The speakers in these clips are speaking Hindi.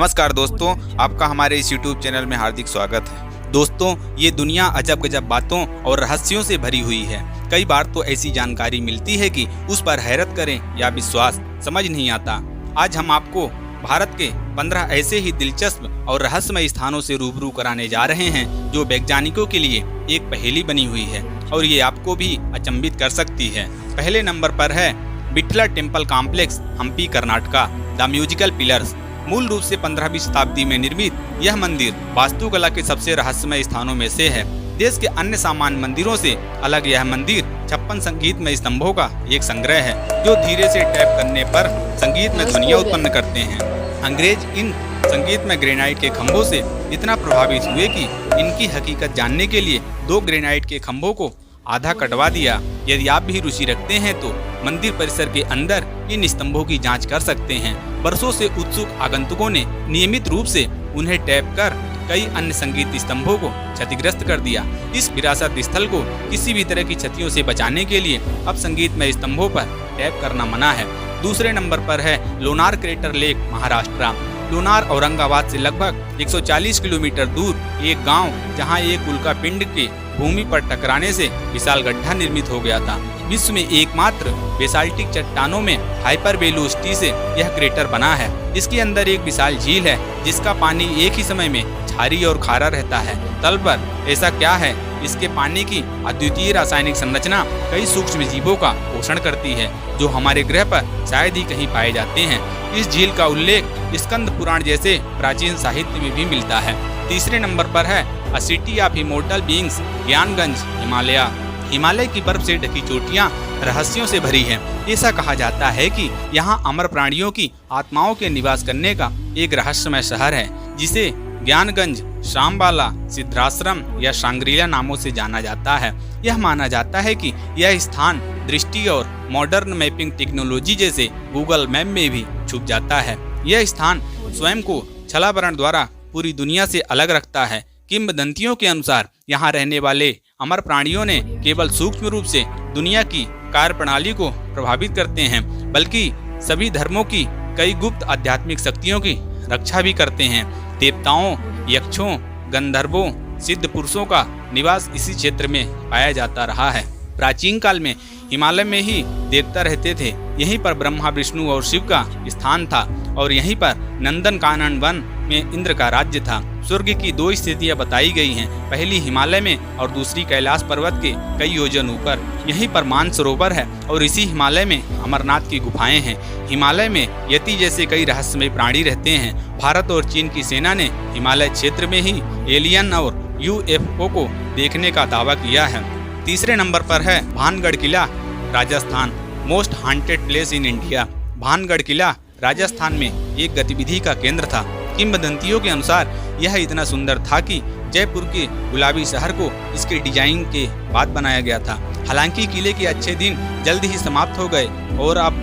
नमस्कार दोस्तों, आपका हमारे इस YouTube चैनल में हार्दिक स्वागत है। दोस्तों, ये दुनिया अजब गजब बातों और रहस्यों से भरी हुई है। कई बार तो ऐसी जानकारी मिलती है कि उस पर हैरत करें या विश्वास समझ नहीं आता। आज हम आपको भारत के 15 ऐसे ही दिलचस्प और रहस्यमय स्थानों से रूबरू कराने जा रहे हैं जो वैज्ञानिकों के लिए एक पहेली बनी हुई है और ये आपको भी अचंभित कर सकती है। पहले नंबर पर है Vitthala temple complex, Hampi, Karnataka. The musical pillars. मूल रूप से 15वीं शताब्दी में निर्मित यह मंदिर वास्तुकला के सबसे रहस्यमय स्थानों में से है। देश के अन्य सामान्य मंदिरों से अलग यह मंदिर 56 संगीतमय स्तंभों का एक संग्रह है जो धीरे से टैप करने पर संगीत में ध्वनियाँ उत्पन्न करते हैं। अंग्रेज इन संगीत में ग्रेनाइट के खंभों से इतना प्रभावित हुए कि इनकी हकीकत जानने के लिए 2 ग्रेनाइट के खंभों को आधा कटवा दिया। यदि आप भी रुचि रखते हैं तो मंदिर परिसर के अंदर इन स्तंभों की जांच कर सकते हैं। वर्षों से उत्सुक आगंतुकों ने नियमित रूप से उन्हें टैप कर कई अन्य संगीत स्तंभों को क्षतिग्रस्त कर दिया। इस विरासत स्थल को किसी भी तरह की क्षतियों से बचाने के लिए अब संगीतमय स्तंभों पर टैप करना मना है। दूसरे नंबर पर है लोनार क्रेटर लेक, महाराष्ट्र। लोनार औरंगाबाद से लगभग 140 किलोमीटर दूर एक गांव, जहां एक उल्का पिंड के भूमि पर टकराने से विशाल गड्ढा निर्मित हो गया था। विश्व में एकमात्र बेसाल्टिक चट्टानों में हाइपरवेलोसिटी से यह क्रेटर बना है। इसके अंदर एक विशाल झील है जिसका पानी एक ही समय में क्षारीय और खारा रहता है। तल पर ऐसा क्या है? इसके पानी की अद्वितीय रासायनिक संरचना कई सूक्ष्म जीवों का पोषण करती है जो हमारे ग्रह पर शायद ही कहीं पाए जाते हैं। इस झील का उल्लेख स्कंद पुराण जैसे प्राचीन साहित्य में भी मिलता है। तीसरे नंबर पर है अ city of immortal beings, Gyanganj, Himalaya. Himalaya की बर्फ से ढकी चोटियां रहस्यों से भरी हैं। ऐसा कहा जाता है कि यहाँ अमर प्राणियों की आत्माओं के निवास करने का एक रहस्यमय शहर है जिसे ज्ञानगंज, शामबाला, सिद्धाश्रम या शांग्रीला नामों से जाना जाता है। यह माना जाता है कि यह स्थान दृष्टि और मॉडर्न मैपिंग टेक्नोलॉजी जैसे गूगल मैप में भी छुप जाता है। यह स्थान स्वयं को छलावरण द्वारा पूरी दुनिया से अलग रखता है। किंवदंतियों के अनुसार यहाँ रहने वाले अमर प्राणियों ने केवल सूक्ष्म रूप से दुनिया की कार्यप्रणाली को प्रभावित करते हैं, बल्कि सभी धर्मों की कई गुप्त आध्यात्मिक शक्तियों की रक्षा भी करते हैं। देवताओं, यक्षों, गंधर्वों, सिद्ध पुरुषों का निवास इसी क्षेत्र में पाया जाता रहा है। प्राचीन काल में हिमालय में ही देवता रहते थे। यहीं पर ब्रह्मा, विष्णु और शिव का स्थान था और यहीं पर नंदन कानन वन में इंद्र का राज्य था। स्वर्ग की 2 स्थितियां बताई गई हैं, पहली हिमालय में और दूसरी कैलाश पर्वत के कई योजन ऊपर। यहीं पर मानसरोवर है और इसी हिमालय में अमरनाथ की गुफाएं हैं। हिमालय में यति जैसे कई रहस्यमय प्राणी रहते हैं। भारत और चीन की सेना ने हिमालय क्षेत्र में ही एलियन और UFO को देखने का दावा किया है। तीसरे नंबर पर है भानगढ़ किला, Rajasthan. Most haunted place in India. Bhangarh किला राजस्थान में एक गतिविधि का केंद्र था। किंवदंतियों के अनुसार यह इतना सुंदर था कि जयपुर के गुलाबी शहर को इसके डिजाइन के बाद बनाया गया था। हालांकि किले के अच्छे दिन जल्द ही समाप्त हो गए और अब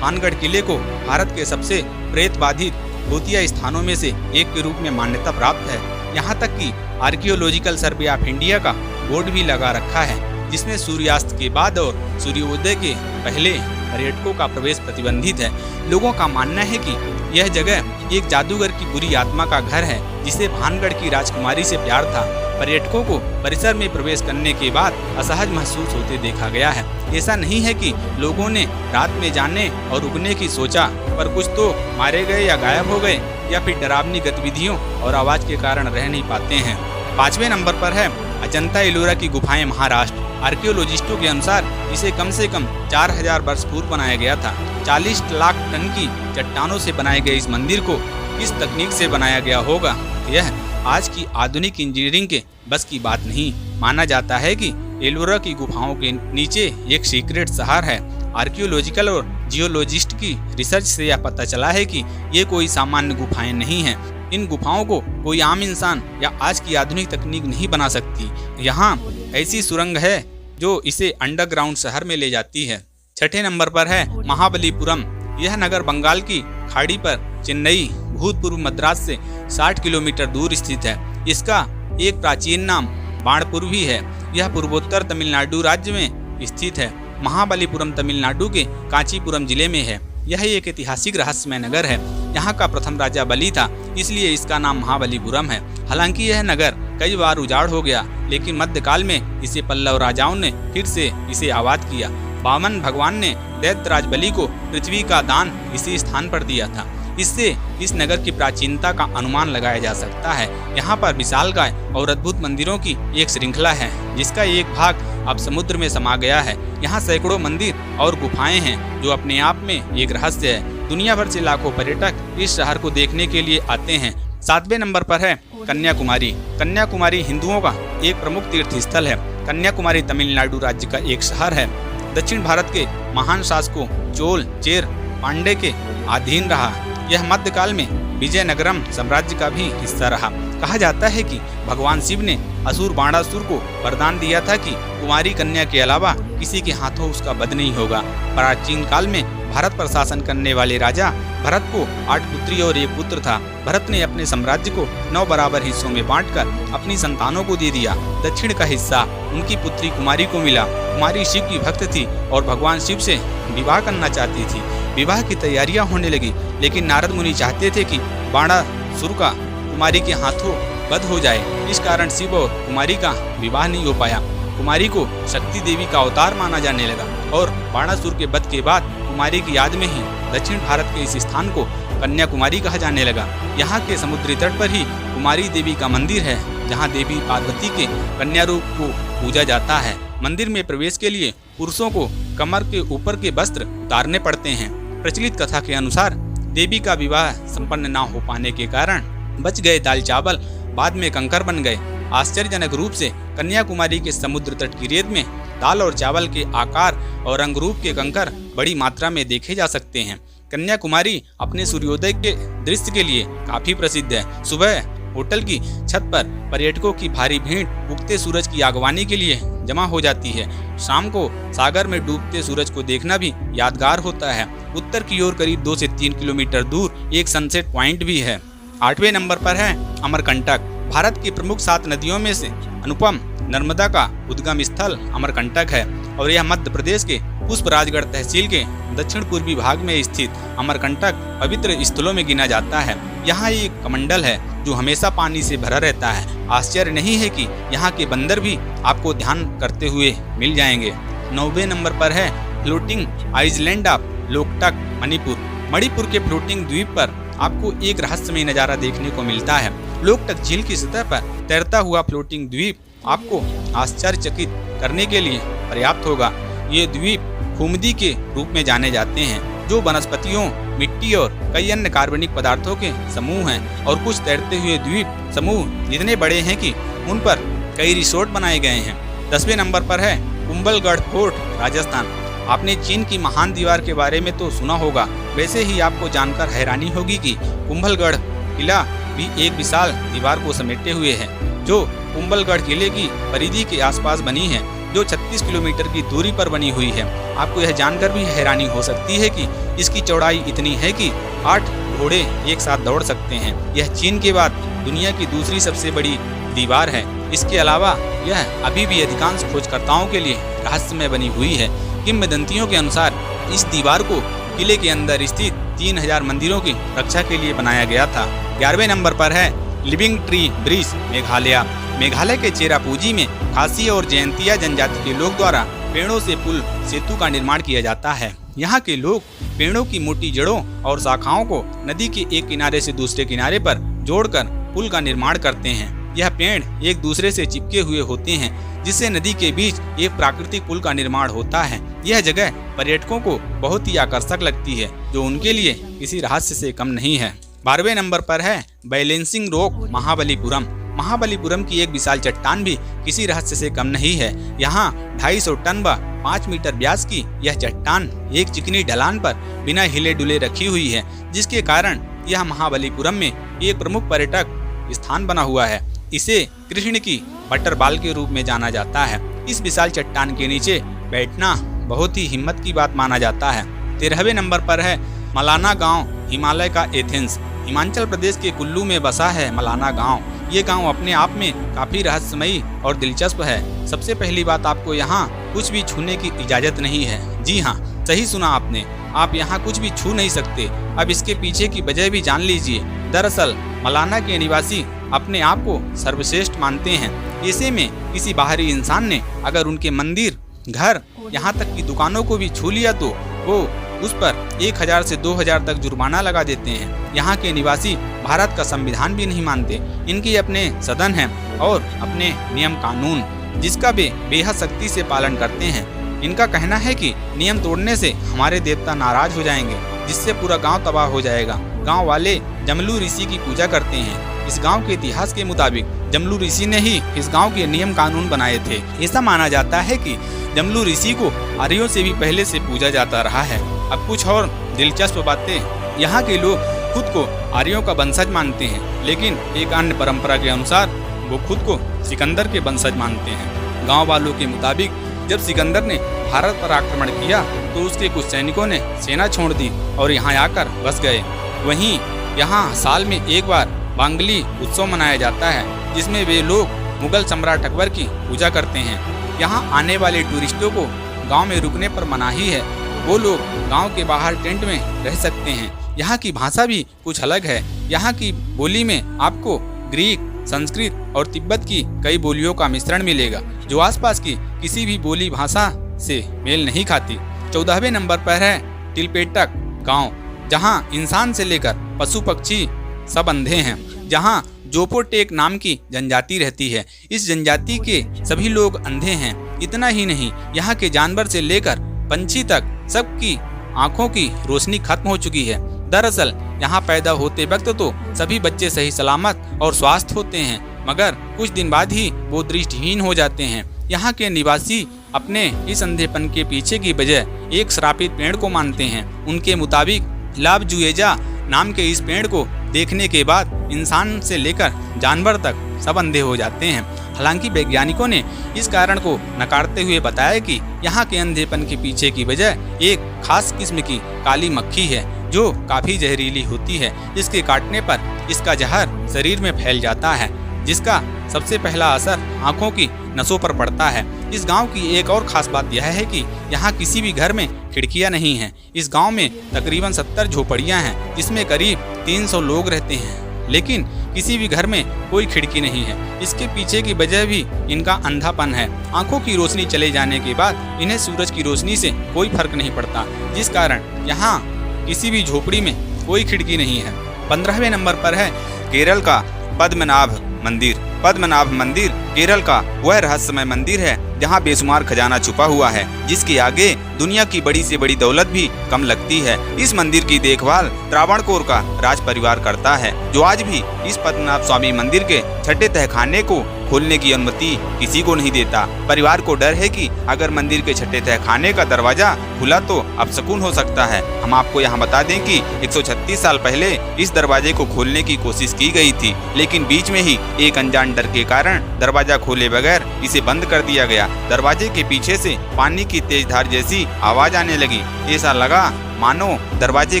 भानगढ़ किले को भारत के सबसे प्रेत बाधित भूतिया स्थानों में से एक के रूप में मान्यता प्राप्त है। यहाँ तक कि आर्कियोलॉजिकल सर्वे ऑफ इंडिया का बोर्ड भी लगा रखा है जिसमें सूर्यास्त के बाद और सूर्योदय के पहले पर्यटकों का प्रवेश प्रतिबंधित है। लोगों का मानना है कि यह जगह एक जादूगर की बुरी आत्मा का घर है जिसे भानगढ़ की राजकुमारी से प्यार था। पर्यटकों को परिसर में प्रवेश करने के बाद असहज महसूस होते देखा गया है। ऐसा नहीं है कि लोगों ने रात में जाने और रुकने की सोचा, पर कुछ तो मारे गए या गायब हो गए या फिर डरावनी गतिविधियों और आवाज के कारण रह नहीं पाते हैं। 5वें नंबर पर है अजंता एलोरा की गुफाएं, महाराष्ट्र। आर्कियोलॉजिस्टों के अनुसार इसे कम से कम 4000 वर्ष पूर्व बनाया गया था। 40 लाख टन की चट्टानों से बनाए गए इस मंदिर को किस तकनीक से बनाया गया होगा, यह आज की आधुनिक इंजीनियरिंग के बस की बात नहीं। माना जाता है कि एलोरा की गुफाओं के नीचे एक सीक्रेट शहर है। आर्कियोलॉजिकल और जियोलॉजिस्ट की रिसर्च से यह पता चला है कि ये कोई सामान्य गुफाएं नहीं हैं। इन गुफाओं को कोई आम इंसान या आज की आधुनिक तकनीक नहीं बना सकती। यहाँ ऐसी सुरंग है जो इसे अंडरग्राउंड शहर में ले जाती है। 6ठे नंबर पर है महाबलीपुरम। यह नगर बंगाल की खाड़ी पर चेन्नई, भूतपूर्व मद्रास से 60 किलोमीटर दूर स्थित है। इसका एक प्राचीन नाम बाणपुर भी है। यह पूर्वोत्तर तमिलनाडु राज्य में स्थित है। महाबलीपुरम तमिलनाडु के कांचीपुरम जिले में है। यह एक ऐतिहासिक रहस्यमय नगर है। यहाँ का प्रथम राजा बलि था, इसलिए इसका नाम महाबलीपुरम है। हालांकि यह नगर कई बार उजाड़ हो गया, लेकिन मध्यकाल में इसे पल्लव राजाओं ने फिर से इसे आबाद किया। वामन भगवान ने दैत्यराज बलि को पृथ्वी का दान इसी स्थान पर दिया था। इससे इस नगर की प्राचीनता का अनुमान लगाया जा सकता है। यहाँ पर विशालकाय और अद्भुत मंदिरों की एक श्रृंखला है, जिसका एक भाग अब समुद्र में समा गया है। यहाँ सैकड़ों मंदिर और गुफाएं हैं, जो अपने आप में एक रहस्य है। दुनिया भर से लाखों पर्यटक इस शहर को देखने के लिए आते हैं। 7वें नंबर पर है कन्याकुमारी। कन्याकुमारी हिंदुओं का एक प्रमुख तीर्थ स्थल है। कन्याकुमारी तमिलनाडु राज्य का एक शहर है। दक्षिण भारत के महान शासकों चोल, चेर, पांडे के अधीन रहा। यह मध्यकाल में विजयनगरम साम्राज्य का भी हिस्सा रहा। कहा जाता है कि भगवान शिव ने असुर बाणासुर को वरदान दिया था कि कुमारी कन्या के अलावा किसी के हाथों उसका वध नहीं होगा। प्राचीन काल में भारत पर शासन करने वाले राजा भरत को 8 पुत्री और 1 पुत्र था। भरत ने अपने साम्राज्य को 9 बराबर हिस्सों में बांटकर अपनी संतानों को दे दिया। दक्षिण का हिस्सा उनकी पुत्री कुमारी को मिला। कुमारी शिव की भक्त थी और भगवान शिव से विवाह करना चाहती थी। विवाह की तैयारियां होने लगी, लेकिन नारद मुनि चाहते थे कि बाणासुर का कुमारी के हाथों वध हो जाए। इस कारण शिव और कुमारी का विवाह नहीं हो पाया। कुमारी को शक्ति देवी का अवतार माना जाने लगा और बाणासुर के वध के बाद कुमारी की याद में ही दक्षिण भारत के इस स्थान को कन्याकुमारी कहा जाने लगा। यहाँ के समुद्री तट पर ही कुमारी देवी का मंदिर है, जहाँ देवी पार्वती के कन्या रूप को पूजा जाता है। मंदिर में प्रवेश के लिए पुरुषों को कमर के ऊपर के वस्त्र उतारने पड़ते हैं। प्रचलित कथा के अनुसार देवी का विवाह संपन्न न हो पाने के कारण बच गए दाल चावल बाद में कंकर बन गए। आश्चर्यजनक रूप से कन्याकुमारी के समुद्र तट की रेत में दाल और चावल के आकार और रंग रूप के कंकर बड़ी मात्रा में देखे जा सकते हैं। कन्याकुमारी अपने सूर्योदय के दृश्य के लिए काफी प्रसिद्ध है। सुबह होटल की छत पर पर्यटकों की भारी भीड़ उगते सूरज की आगवानी के लिए जमा हो जाती है। शाम को सागर में डूबते सूरज को देखना भी यादगार होता है। उत्तर की ओर करीब 2 से 3 किलोमीटर दूर एक सनसेट पॉइंट भी है। 8वें नंबर पर है अमरकंटक। भारत की प्रमुख 7 नदियों में से अनुपम नर्मदा का उद्गम स्थल अमरकंटक है और यह मध्य प्रदेश के पुष्पराजगढ़ तहसील के दक्षिण पूर्वी भाग में स्थित अमरकंटक पवित्र स्थलों में गिना जाता है। यहाँ एक कमंडल है जो हमेशा पानी से भरा रहता है। आश्चर्य नहीं है कि यहाँ के बंदर भी आपको ध्यान करते हुए मिल जाएंगे। 9वें नंबर पर है floating island of Loktak Manipur. Manipur के फ्लोटिंग द्वीप पर आपको एक रहस्यमय नजारा देखने को मिलता है। लोकटक झील की सतह पर तैरता हुआ फ्लोटिंग द्वीप आपको आश्चर्यचकित करने के लिए पर्याप्त होगा। ये द्वीप फुमदी के रूप में जाने जाते हैं, जो वनस्पतियों, मिट्टी और कई अन्य कार्बनिक पदार्थों के समूह हैं। और कुछ तैरते हुए द्वीप समूह इतने बड़े हैं कि उन पर कई रिसोर्ट बनाए गए हैं। 10वें नंबर पर है कुंभलगढ़ फोर्ट, राजस्थान। आपने चीन की महान दीवार के बारे में तो सुना होगा, वैसे ही आपको जानकर हैरानी होगी कि कुंभलगढ़ किला भी एक विशाल दीवार को समेटे हुए है, जो कुंभलगढ़ किले की परिधि के आसपास बनी है, जो 36 किलोमीटर की दूरी पर बनी हुई है। आपको यह जानकर भी हैरानी हो सकती है कि इसकी चौड़ाई इतनी है कि 8 घोड़े एक साथ दौड़ सकते हैं। यह चीन के बाद दुनिया की दूसरी सबसे बड़ी दीवार है। इसके अलावा यह अभी भी अधिकांश खोजकर्ताओं के लिए रहस्यमय बनी हुई है। किंवदंतियों के अनुसार इस दीवार को किले के अंदर स्थित 3000 मंदिरों की रक्षा के लिए बनाया गया था। 11वें नंबर पर है living tree bridge, Meghalaya. Meghalaya के चेरापूंजी में खासी और जयंतिया जनजाति के लोग द्वारा पेड़ों से पुल सेतु का निर्माण किया जाता है। यहाँ के लोग पेड़ों की मोटी जड़ों और शाखाओं को नदी के एक किनारे से दूसरे किनारे पर जोड़कर पुल का निर्माण करते हैं। यह पेड़ एक दूसरे से चिपके हुए होते हैं, जिससे नदी के बीच एक प्राकृतिक पुल का निर्माण होता है। यह जगह पर्यटकों को बहुत ही आकर्षक लगती है, जो उनके लिए किसी रहस्य से कम नहीं है। 12वें नंबर पर है बैलेंसिंग रॉक, महाबलीपुरम। महाबलीपुरम की एक विशाल चट्टान भी किसी रहस्य से कम नहीं है। यहाँ 250 टन व 5 मीटर व्यास की यह चट्टान एक चिकनी ढलान पर बिना हिले डुले रखी हुई है, जिसके कारण यह महाबलीपुरम में एक प्रमुख पर्यटक स्थान बना हुआ है। इसे कृष्ण की बटरबाल के रूप में जाना जाता है। इस विशाल चट्टान के नीचे बैठना बहुत ही हिम्मत की बात माना जाता है। 13वें नंबर पर है मलाना गांव, हिमालय का एथेंस। हिमाचल प्रदेश के कुल्लू में बसा है मलाना गांव। ये गांव अपने आप में काफी रहस्यमयी और दिलचस्प है। सबसे पहली बात, आपको यहाँ कुछ भी छूने की इजाजत नहीं है। जी हाँ, सही सुना आपने, आप यहाँ कुछ भी छू नहीं सकते। अब इसके पीछे की वजह भी जान लीजिए। दरअसल मलाना के निवासी अपने आप को सर्वश्रेष्ठ मानते हैं। ऐसे में किसी बाहरी इंसान ने अगर उनके मंदिर, घर, यहाँ तक की दुकानों को भी छू लिया तो वो उस पर 1000 से 2000 तक जुर्माना लगा देते हैं। यहाँ के निवासी भारत का संविधान भी नहीं मानते। इनके अपने सदन हैं और अपने नियम कानून, जिसका वे बेहद सख्ती से पालन करते हैं। इनका कहना है कि नियम तोड़ने से हमारे देवता नाराज हो जाएंगे, जिससे पूरा गांव तबाह हो जाएगा। गांव वाले जमलू ऋषि की पूजा करते हैं। इस गांव के इतिहास के मुताबिक जमलू ऋषि ने ही इस गांव के नियम कानून बनाए थे। ऐसा माना जाता है कि जमलू ऋषि को आर्यों से भी पहले से पूजा जाता रहा है। अब कुछ और दिलचस्प बातें। यहाँ के लोग खुद को आर्यों का वंशज मानते हैं, लेकिन एक अन्य परंपरा के अनुसार वो खुद को सिकंदर के वंशज मानते हैं। गांव वालों के मुताबिक जब सिकंदर ने भारत पर आक्रमण किया तो उसके कुछ सैनिकों ने सेना छोड़ दी और यहाँ आकर बस गए। वहीं यहाँ साल में एक बार बांगली उत्सव मनाया जाता है, जिसमें वे लोग मुगल सम्राट अकबर की पूजा करते हैं। यहाँ आने वाले टूरिस्टों को गांव में रुकने पर मनाही है। वो लोग गांव के बाहर टेंट में रह सकते हैं। यहाँ की भाषा भी कुछ अलग है। यहाँ की बोली में आपको ग्रीक, संस्कृत और तिब्बत की कई बोलियों का मिश्रण मिलेगा, जो आसपास की किसी भी बोली भाषा से मेल नहीं खाती। 14वें नंबर पर है टिलपेटक गांव, जहां इंसान से लेकर पशु पक्षी सब अंधे हैं। जहां जोपोटेक नाम की जनजाति रहती है। इस जनजाति के सभी लोग अंधे हैं। इतना ही नहीं, यहाँ के जानवर से लेकर पंछी तक सबकी आंखों की रोशनी खत्म हो चुकी है। दरअसल यहाँ पैदा होते वक्त तो सभी बच्चे सही सलामत और स्वस्थ होते हैं, मगर कुछ दिन बाद ही वो दृष्टिहीन हो जाते हैं। यहाँ के निवासी अपने इस अंधेपन के पीछे की वजह एक श्रापित पेड़ को मानते हैं। उनके मुताबिक लाबजुएजा नाम के इस पेड़ को देखने के बाद इंसान से लेकर जानवर तक सब अंधे हो जाते हैं। हालांकि वैज्ञानिकों ने इस कारण को नकारते हुए बताया कि यहाँ के अंधेपन के पीछे की वजह एक खास किस्म की काली मक्खी है, जो काफी जहरीली होती है। इसके काटने पर इसका जहर शरीर में फैल जाता है, जिसका सबसे पहला असर आंखों की नसों पर पड़ता है। इस गांव की एक और खास बात यह है कि यहाँ किसी भी घर में खिड़कियां नहीं हैं। इस गांव में तकरीबन 70 झोपड़ियां हैं, जिसमें करीब 300 लोग रहते हैं, लेकिन किसी भी घर में कोई खिड़की नहीं है। इसके पीछे की वजह भी इनका अंधापन है। आंखों की रोशनी चले जाने के बाद इन्हें सूरज की रोशनी से कोई फर्क नहीं पड़ता, जिस कारण यहाँ किसी भी झोपड़ी में कोई खिड़की नहीं है। 15वें नंबर पर है केरल का पद्मनाभ मंदिर। पद्मनाभ मंदिर केरल का वह रहस्यमय मंदिर है जहां बेशुमार खजाना छुपा हुआ है, जिसके आगे दुनिया की बड़ी से बड़ी दौलत भी कम लगती है। इस मंदिर की देखभाल त्रावणकोर का राज परिवार करता है, जो आज भी इस पद्मनाभ स्वामी मंदिर के छठे तहखाने को खोलने की अनुमति किसी को नहीं देता। परिवार को डर है कि अगर मंदिर के छठे तहखाने का दरवाजा खुला तो अपशकुन हो सकता है। हम आपको यहाँ बता दें कि 136 साल पहले इस दरवाजे को खोलने की कोशिश की गई थी, लेकिन बीच में ही एक अनजान डर के कारण दरवाजा खोले बगैर इसे बंद कर दिया गया। दरवाजे के पीछे से पानी की तेज धार जैसी आवाज आने लगी। ऐसा लगा मानो दरवाजे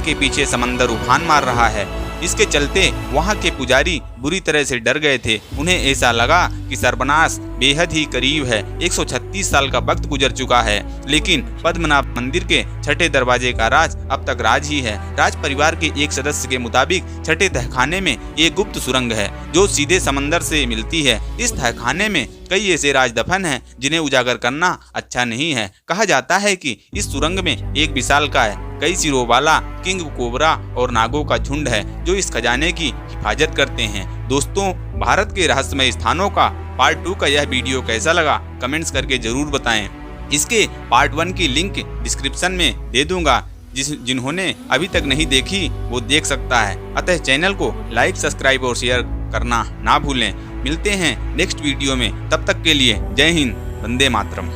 के पीछे समंदर उफान मार रहा है। इसके चलते वहाँ के पुजारी बुरी तरह से डर गए थे। उन्हें ऐसा लगा कि सर्वनाश बेहद ही करीब है। 136 साल का वक्त गुजर चुका है, लेकिन पद्मनाभ मंदिर के छठे दरवाजे का राज अब तक राज ही है। राज परिवार के एक सदस्य के मुताबिक छठे तहखाने में एक गुप्त सुरंग है, जो सीधे समंदर से मिलती है। इस तहखाने में कई ऐसे राज दफन हैं जिन्हें उजागर करना अच्छा नहीं है। कहा जाता है कि इस सुरंग में एक विशालकाय, कई सिरों वाला किंग कोबरा और नागों का झुंड है, जो इस खजाने की हिफाजत करते हैं। दोस्तों, भारत के रहस्यमय स्थानों का पार्ट 2 का यह वीडियो कैसा लगा कमेंट्स करके जरूर बताएं। इसके पार्ट 1 की लिंक डिस्क्रिप्शन में दे दूंगा। जिन्होंने अभी तक नहीं देखी वो देख सकता है। अतः चैनल को लाइक, सब्सक्राइब और शेयर करना ना भूलें। मिलते हैं नेक्स्ट वीडियो में, तब तक के लिए जय हिंद, वंदे मातरम।